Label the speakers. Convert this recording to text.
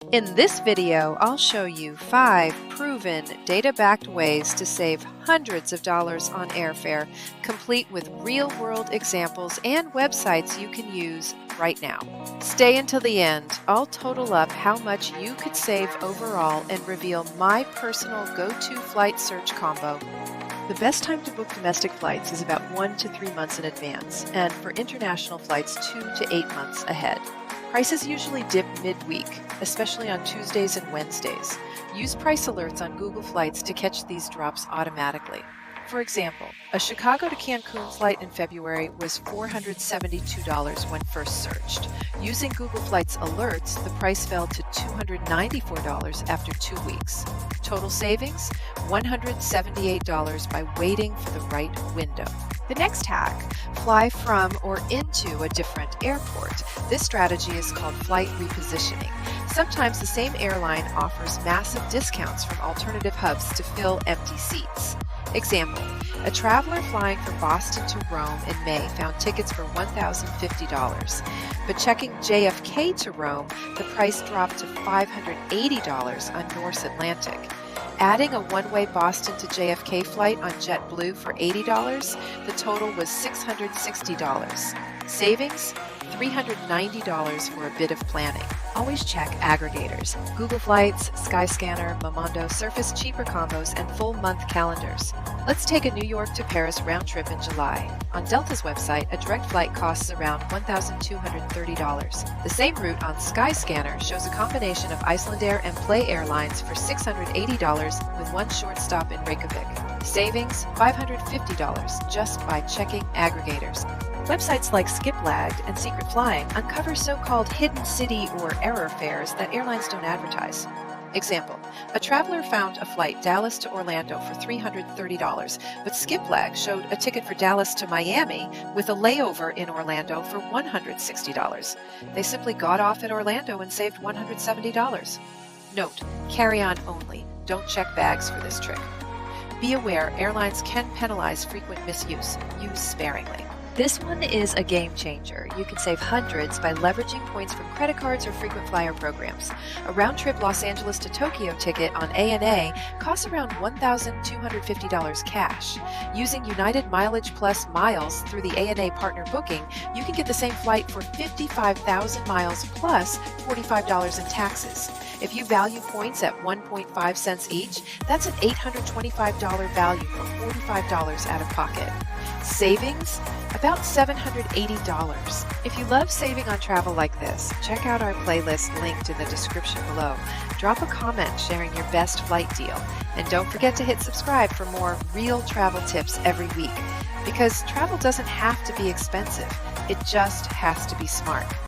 Speaker 1: In this video, I'll show you 5 proven data-backed ways to save hundreds of dollars on airfare, complete with real-world examples and websites you can use right now. Stay until the end. I'll total up how much you could save overall and reveal my personal go-to flight search combo. The best time to book domestic flights is about 1 to 3 months in advance, and for international flights 2 to 8 months ahead. Prices usually dip midweek, especially on Tuesdays and Wednesdays. Use price alerts on Google Flights to catch these drops automatically. For example, a Chicago to Cancun flight in February was $472 when first searched. Using Google Flights alerts, the price fell to $294 after 2 weeks. Total savings, $178 by waiting for the right window. The next hack, fly from or into a different airport. This strategy is called flight repositioning. Sometimes the same airline offers massive discounts from alternative hubs to fill empty seats. Example, a traveler flying from Boston to Rome in May found tickets for $1,050, but checking JFK to Rome, the price dropped to $580 on Norse Atlantic. Adding a one-way Boston to JFK flight on JetBlue for $80, the total was $660. Savings, $390 for a bit of planning. Always check aggregators. Google Flights, Skyscanner, Momondo surface cheaper combos and full month calendars. Let's take a New York to Paris round trip in July. On Delta's website, a direct flight costs around $1,230. The same route on Skyscanner shows a combination of Icelandair and Play Airlines for $680 with one short stop in Reykjavik. Savings, $550 just by checking aggregators. Websites like Skiplagged and Secret Flying uncover so-called hidden city or error fares that airlines don't advertise. Example, a traveler found a flight Dallas to Orlando for $330, but Skiplagged showed a ticket for Dallas to Miami with a layover in Orlando for $160. They simply got off at Orlando and saved $170. Note, carry-on only. Don't check bags for this trick. Be aware, airlines can penalize frequent misuse. Use sparingly. This one is a game changer. You can save hundreds by leveraging points from credit cards or frequent flyer programs. A round-trip Los Angeles to Tokyo ticket on ANA costs around $1,250 cash. Using United MileagePlus miles through the ANA partner booking, you can get the same flight for 55,000 miles plus $45 in taxes. If you value points at 1.5 cents each, that's an $825 value for $45 out of pocket. Savings? About $780. If you love saving on travel like this, check out our playlist linked in the description below. Drop a comment sharing your best flight deal. And don't forget to hit subscribe for more real travel tips every week. Because travel doesn't have to be expensive, it just has to be smart.